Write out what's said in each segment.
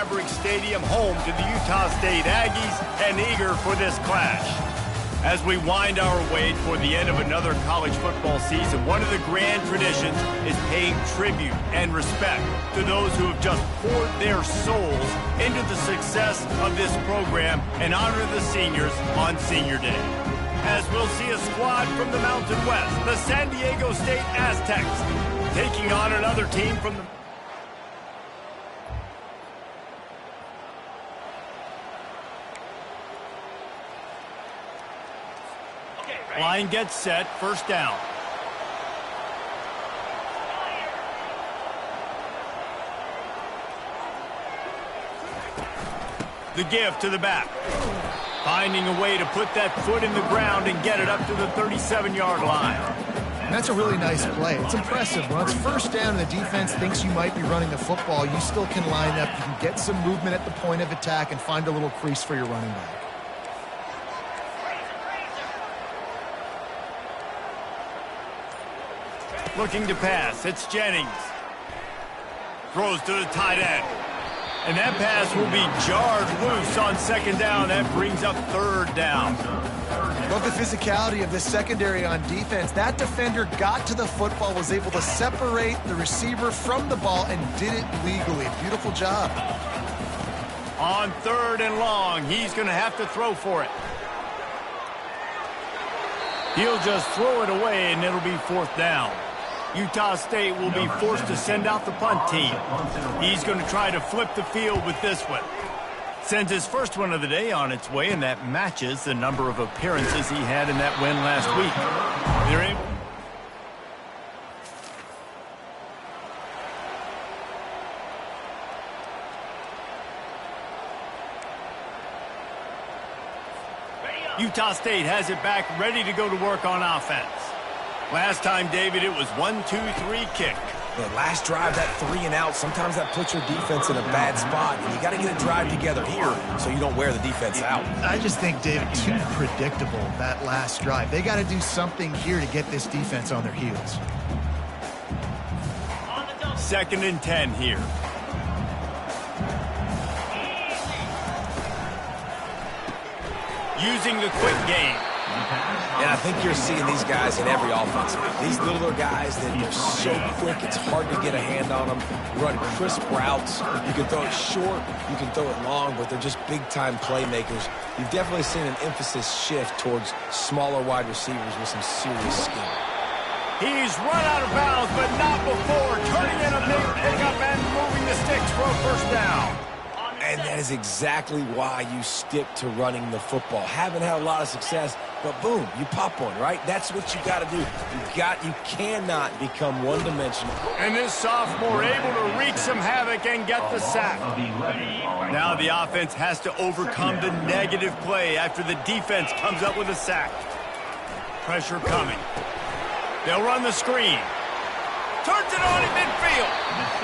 Maverick Stadium, home to the Utah State Aggies, and eager for this clash. As we wind our way toward the end of another college football season, one of the grand traditions is paying tribute and respect to those who have just poured their souls into the success of this program and honor the seniors on Senior Day. As we'll see a squad from the Mountain West, the San Diego State Aztecs, taking on another team from the... Line gets set, first down. The give to the back. Finding a way to put that foot in the ground and get it up to the 37-yard line. And that's a really nice play. It's impressive. When it's first down and the defense thinks you might be running the football, you still can line up. You can get some movement at the point of attack and find a little crease for your running back. Looking to pass, it's Jennings. Throws to the tight end. And that pass will be jarred loose on second down. That brings up third down. Love the physicality of the secondary on defense. That defender got to the football, was able to separate the receiver from the ball, and did it legally. Beautiful job. On third and long, he's going to have to throw for it. He'll just throw it away, and it'll be fourth down. Utah State will be forced to send out the punt team. He's going to try to flip the field with this one. Sends his first one of the day on its way, and that matches the number of appearances he had in that win last week. They're able... Utah State has it back, ready to go to work on offense. Last time, David, it was 1-2-3 kick. Yeah, last drive, that 3 and out, sometimes that puts your defense in a bad spot, and you got to get a drive together here so you don't wear the defense out. I just think, David, too predictable, that last drive. They got to do something here to get this defense on their heels. 2nd and 10 here. Using the quick game. And I think you're seeing these guys in every offense. These littler guys that are so quick, it's hard to get a hand on them. Run crisp routes. You can throw it short, you can throw it long, but they're just big-time playmakers. You've definitely seen an emphasis shift towards smaller wide receivers with some serious skill. He's run out of bounds, but not before turning in a big pickup and moving the sticks for a first down. And that is exactly why you stick to running the football. Haven't had a lot of success, but boom, you pop one, right? That's what you got to do. You cannot become one-dimensional. And this sophomore able to wreak some havoc and get the sack. Now the offense has to overcome the negative play after the defense comes up with a sack. Pressure coming. They'll run the screen. Turns it on in midfield.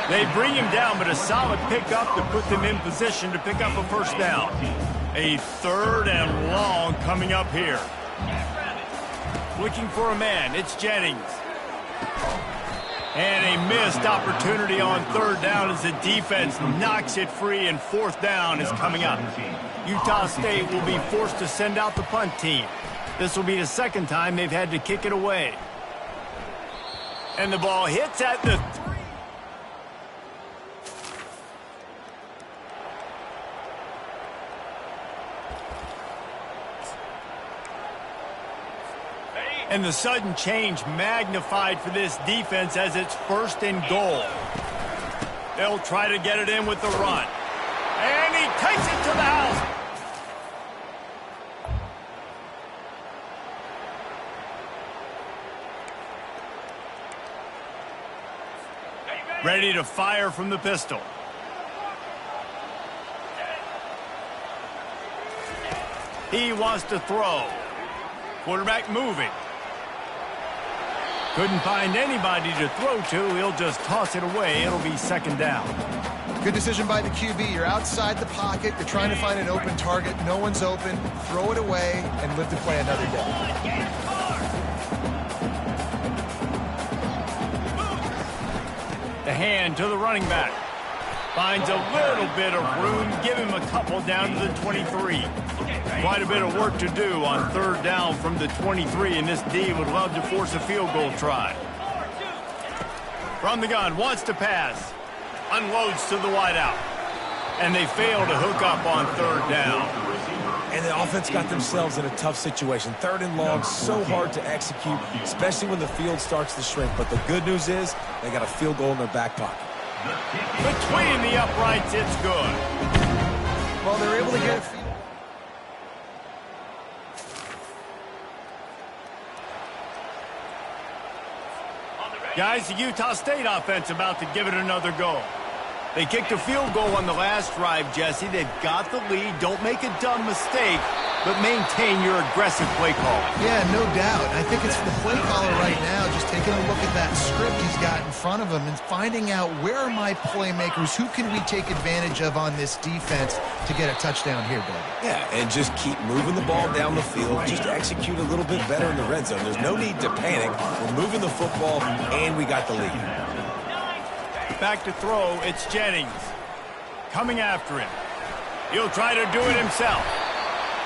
They bring him down, but a solid pickup to put them in position to pick up a first down. A 3rd and long coming up here. Looking for a man, it's Jennings. And a missed opportunity on 3rd down as the defense knocks it free, and 4th down is coming up. Utah State will be forced to send out the punt team. This will be the 2nd time they've had to kick it away. And the ball hits at the 3. And the sudden change magnified for this defense as it's 1st and goal. They'll try to get it in with the run. And he takes it to the house. Ready to fire from the pistol. He wants to throw. Quarterback moving. Couldn't find anybody to throw to. He'll just toss it away. It'll be 2nd down. Good decision by the QB. You're outside the pocket. You're trying to find an open target. No one's open. Throw it away and live to play another day. The hand to the running back. Finds a little bit of room. Give him a couple down to the 23. Quite a bit of work to do on third down from the 23, and this D would love to force a field goal try. From the gun, wants to pass. Unloads to the wideout. And they fail to hook up on third down. And the offense got themselves in a tough situation. Third and long, so hard to execute, especially when the field starts to shrink. But the good news is they got a field goal in their back pocket. Between the uprights, it's good. Well, they're able to get a field. Guys, the Utah State offense about to give it another go. They kicked a field goal on the last drive, Jesse. They've got the lead. Don't make a dumb mistake, but maintain your aggressive play calling. Yeah, no doubt. I think it's the play caller right now just taking a look at that script he's got in front of him and finding out where are my playmakers, who can we take advantage of on this defense to get a touchdown here, Doug. Yeah, and just keep moving the ball down the field. Just execute a little bit better in the red zone. There's no need to panic. We're moving the football, and we got the lead. Back to throw, it's Jennings. Coming after him. He'll try to do it himself.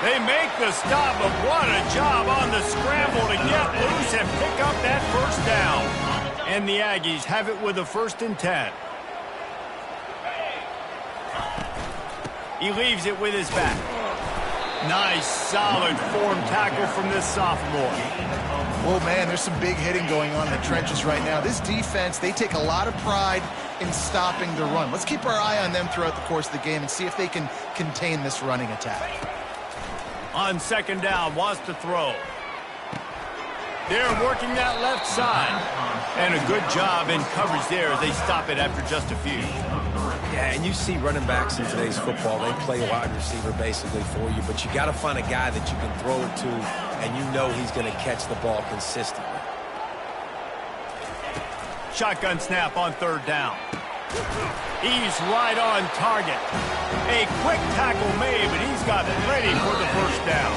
They make the stop, but what a job on the scramble to get loose and pick up that first down. And the Aggies have it with a 1st and 10. He leaves it with his back. Nice, solid form tackle from this sophomore. Well, man, there's some big hitting going on in the trenches right now. This defense, they take a lot of pride in stopping the run. Let's keep our eye on them throughout the course of the game and see if they can contain this running attack. On 2nd down, wants to throw. They're working that left side. And a good job in coverage there as they stop it after just a few. Yeah, and you see running backs in today's football, they play wide receiver basically for you, but you got to find a guy that you can throw it to, and you know he's going to catch the ball consistently. Shotgun snap on 3rd down. He's right on target. A quick tackle made, but he's got ready for the 1st down.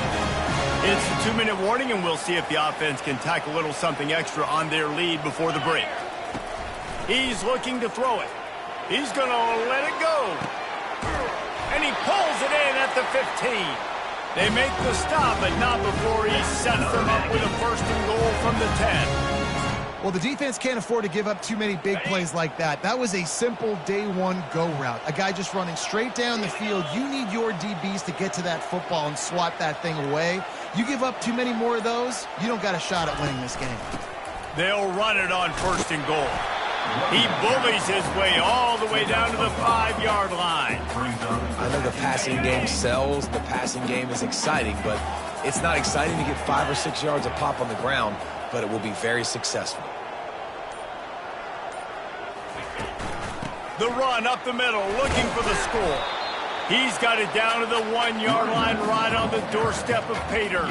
It's a 2-minute warning, and we'll see if the offense can tack a little something extra on their lead before the break. He's looking to throw it. He's going to let it go. And he pulls it in at the 15. They make the stop, but not before he sets them up with a 1st and goal from the 10. Well, the defense can't afford to give up too many big plays like that. That was a simple day one go route. A guy just running straight down the field. You need your DBs to get to that football and swat that thing away. You give up too many more of those, you don't got a shot at winning this game. They'll run it on 1st and goal. He bullies his way all the way down to the 5-yard line. I know the passing game sells, the passing game is exciting, but it's not exciting to get 5 or 6 yards a pop on the ground, but it will be very successful. The run up the middle, looking for the score. He's got it down to the 1-yard line, right on the doorstep of Pater.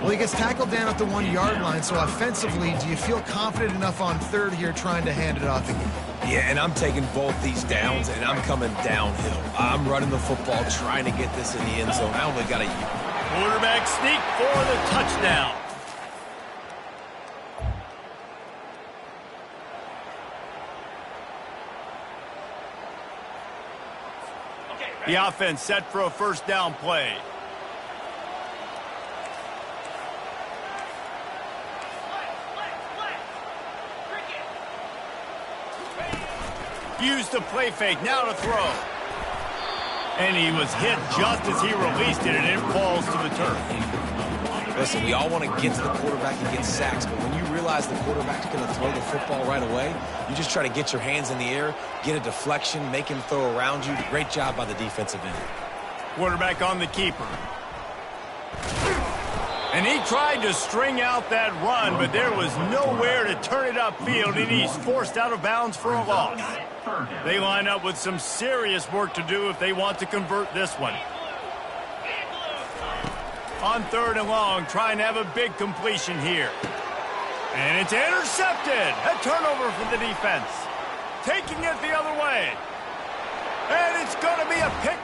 Well, he gets tackled down at the 1-yard line, so offensively, do you feel confident enough on 3rd here trying to hand it off again? Yeah, and I'm taking both these downs, and I'm coming downhill. I'm running the football, trying to get this in the end zone. I only got a... Quarterback sneak for the touchdown. The offense set for a 1st down play. Used the play fake, now to throw. And he was hit just as he released it, and it falls to the turf. Listen, we all want to get to the quarterback and get sacks, but when you realize the quarterback's going to throw the football right away, you just try to get your hands in the air, get a deflection, make him throw around you. Great job by the defensive end. Quarterback on the keeper. And he tried to string out that run, but there was nowhere to turn it upfield, and he's forced out of bounds for a loss. They line up with some serious work to do if they want to convert this one. On 3rd and long, trying to have a big completion here. And it's intercepted. A turnover for the defense. Taking it the other way. And it's going to be a pick.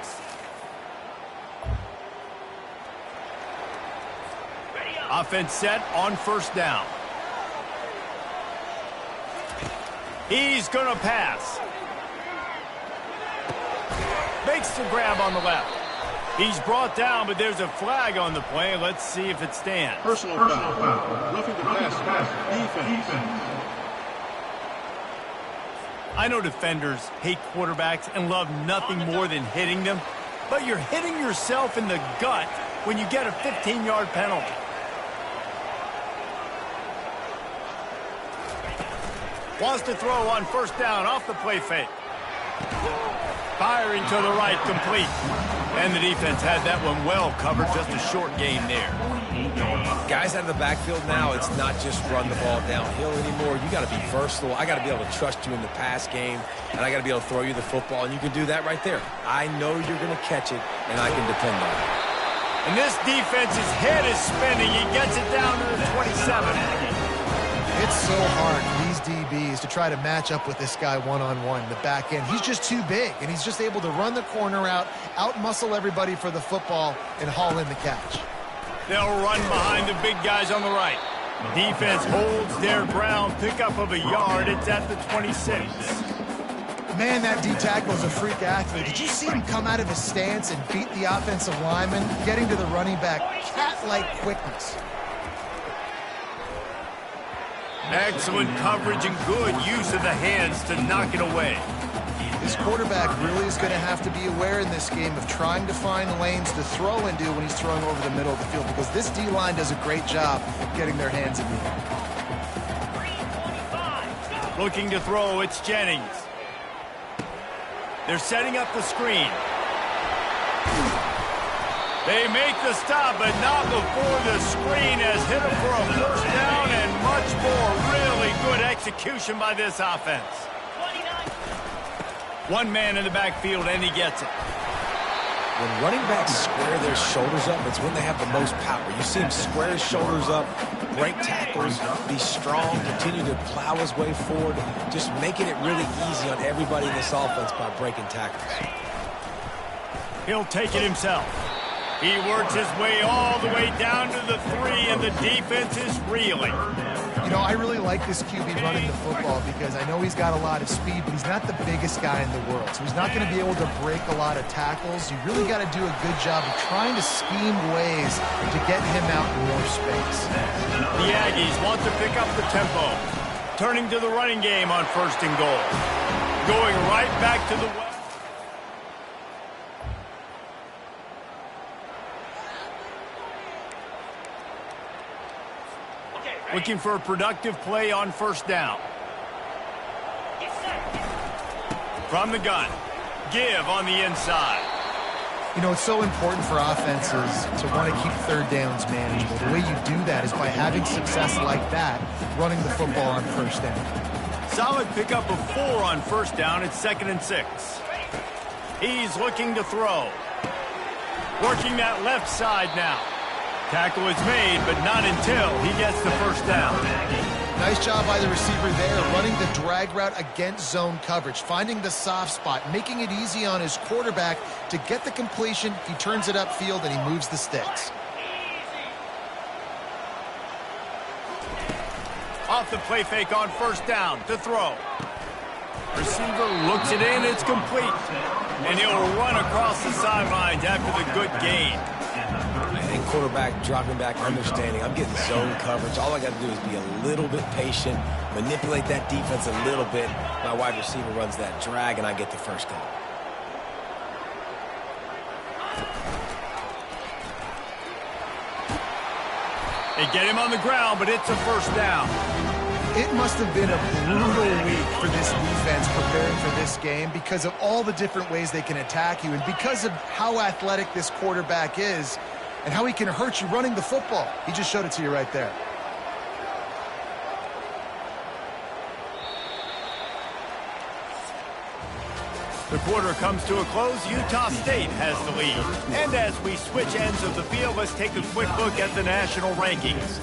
Offense set on 1st down. He's going to pass. makes the grab on the left. He's brought down, but there's a flag on the play. Let's see if it stands. Personal foul. Roughing the pass. Defense. I know defenders hate quarterbacks and love nothing more than hitting them, but you're hitting yourself in the gut when you get a 15-yard penalty. Wants to throw on first down off the play fake. Firing to the right, complete. And the defense had that one well covered, just a short gain there. Guys out of the backfield now, it's not just run the ball downhill anymore. You got to be versatile. I got to be able to trust you in the pass game, and I got to be able to throw you the football, and you can do that right there. I know you're going to catch it, and I can depend on it. And this defense's head is spinning. He gets it down to the 27. It's so hard for these DBs to try to match up with this guy one-on-one in the back end. He's just too big, and he's just able to run the corner out-muscle everybody for the football, and haul in the catch. They'll run behind the big guys on the right. Defense holds their ground, pickup of a yard. It's at the 26. Man, that D-tackle is a freak athlete. Did you see him come out of his stance and beat the offensive lineman, getting to the running back? Cat-like quickness. Excellent coverage and good use of the hands to knock it away. This quarterback really is going to have to be aware in this game of trying to find lanes to throw into when he's throwing over the middle of the field, because this D-line does a great job getting their hands in the air. Looking to throw, it's Jennings. They're setting up the screen. They make the stop, but not before the screen has hit him for a first down and much more. Really good execution by this offense. 1 man in the backfield, and he gets it. When running backs square their shoulders up, it's when they have the most power. You see him square his shoulders up, break tackles, be strong, continue to plow his way forward, just making it really easy on everybody in this offense by breaking tackles. He'll take it himself. He works his way all the way down to the 3, and the defense is reeling. You know, I really like this QB running the football because I know he's got a lot of speed, but he's not the biggest guy in the world. So he's not going to be able to break a lot of tackles. You really got to do a good job of trying to scheme ways to get him out in more space. The Aggies want to pick up the tempo. Turning to the running game on first and goal. Going right back to the west. Looking for a productive play on first down. From the gun. Give on the inside. You know, it's so important for offenses to want to keep third downs manageable. The way you do that is by having success like that, running the football on first down. Solid pickup of 4 on first down. It's 2nd and 6. He's looking to throw. Working that left side now. Tackle is made, but not until he gets the first down. Nice job by the receiver there, running the drag route against zone coverage, finding the soft spot, making it easy on his quarterback to get the completion. He turns it upfield, and he moves the sticks. Off the play fake on first down to throw. Receiver looks it in, it's complete. And he'll run across the sidelines after the good gain. And quarterback dropping back, understanding I'm getting zone coverage. All I got to do is be a little bit patient, manipulate that defense a little bit. My wide receiver runs that drag, and I get the first down. They get him on the ground, but it's a first down. It must have been a brutal week for this defense preparing for this game because of all the different ways they can attack you and because of how athletic this quarterback is and how he can hurt you running the football. He just showed it to you right there. The quarter comes to a close. Utah State has the lead. And as we switch ends of the field, let's take a quick look at the national rankings.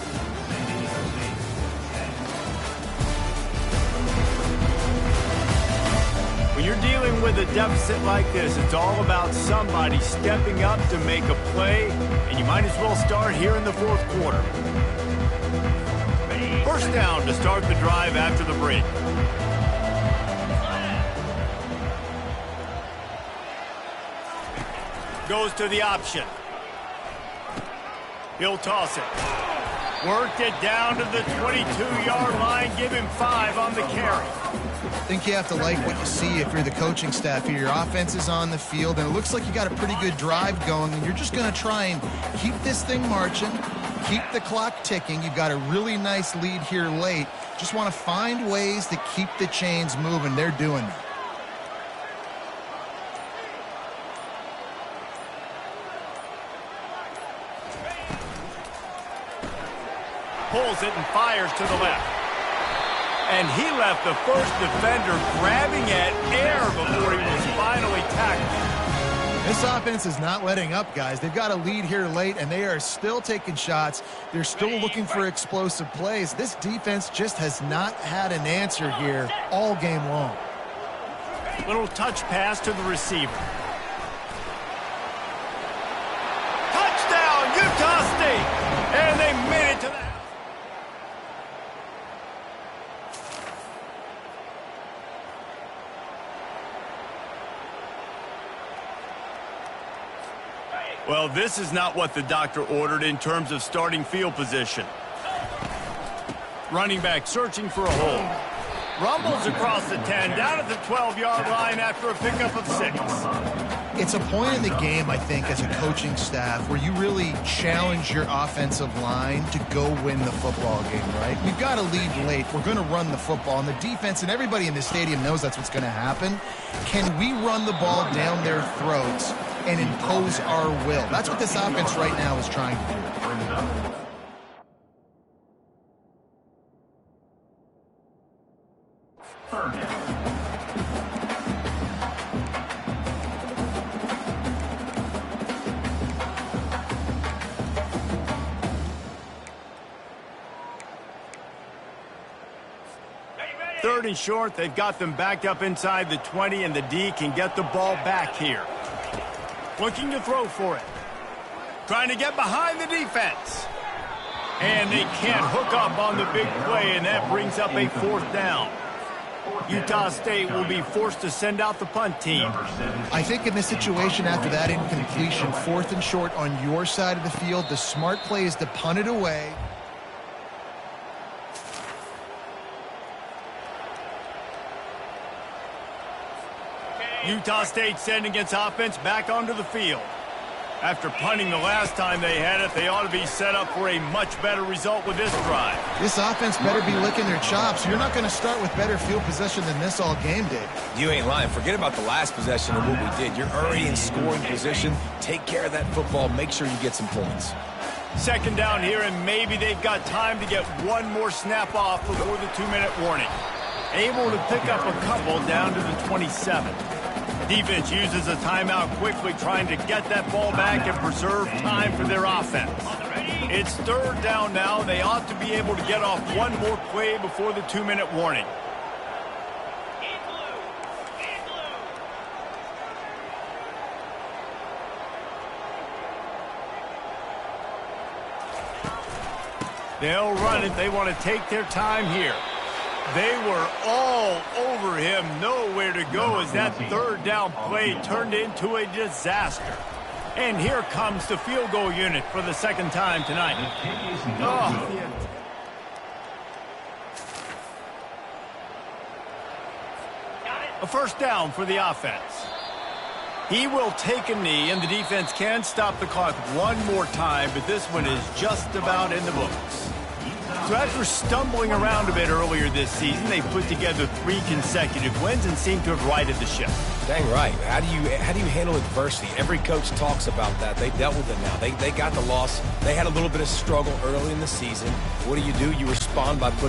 When you're dealing with a deficit like this, it's all about somebody stepping up to make a play, and you might as well start here in the fourth quarter. First down to start the drive after the break. Goes to the option. He'll toss it. Worked it down to the 22-yard line. Give him 5 on the carry. I think you have to like what you see if you're the coaching staff here. Your offense is on the field, and it looks like you got a pretty good drive going, and you're just going to try and keep this thing marching, keep the clock ticking. You've got a really nice lead here late. Just want to find ways to keep the chains moving. They're doing that. Pulls it and fires to the left. And he left the first defender grabbing at air before he was finally tackled. This offense is not letting up, guys. They've got a lead here late, and they are still taking shots. They're still looking for explosive plays. This defense just has not had an answer here all game long. Little touch pass to the receiver. Touchdown, Utah State! And they made it to the... Well, this is not what the doctor ordered in terms of starting field position. Running back searching for a hole. Rumbles across the 10, down at the 12-yard line after a pickup of 6. It's a point in the game, I think, as a coaching staff, where you really challenge your offensive line to go win the football game, right? We've got a lead late. We're going to run the football. And the defense and everybody in the stadium knows that's what's going to happen. Can we run the ball down their throats and impose our will? That's what this offense right now is trying to do. Third and short, they've got them backed up inside the 20, and the D can get the ball back here. Looking to throw for it. Trying to get behind the defense. And they can't hook up on the big play, and that brings up a 4th down. Utah State will be forced to send out the punt team. I think in this situation after that incompletion, 4th and short on your side of the field, the smart play is to punt it away. Utah State sending its offense back onto the field. After punting the last time they had it, they ought to be set up for a much better result with this drive. This offense better be licking their chops. You're not going to start with better field possession than this all game did. You ain't lying. Forget about the last possession and what we did. You're already in scoring position. Take care of that football. Make sure you get some points. 2nd down here, and maybe they've got time to get one more snap off before the 2-minute warning. Able to pick up a couple down to the 27. Defense uses a timeout quickly, trying to get that ball back and preserve time for their offense. It's 3rd down now. They ought to be able to get off one more play before the 2-minute warning. They'll run it. They want to take their time here. They were all over him, nowhere to go as that 3rd down play turned into a disaster. And here comes the field goal unit for the 2nd time tonight. Oh. A 1st down for the offense. He will take a knee, and the defense can stop the clock one more time, but this one is just about in the books. So after stumbling around a bit earlier this season, they put together 3 consecutive wins and seem to have righted the ship. Dang right. How do you handle adversity? Every coach talks about that. They dealt with it now. They got the loss. They had a little bit of struggle early in the season. What do? You respond by putting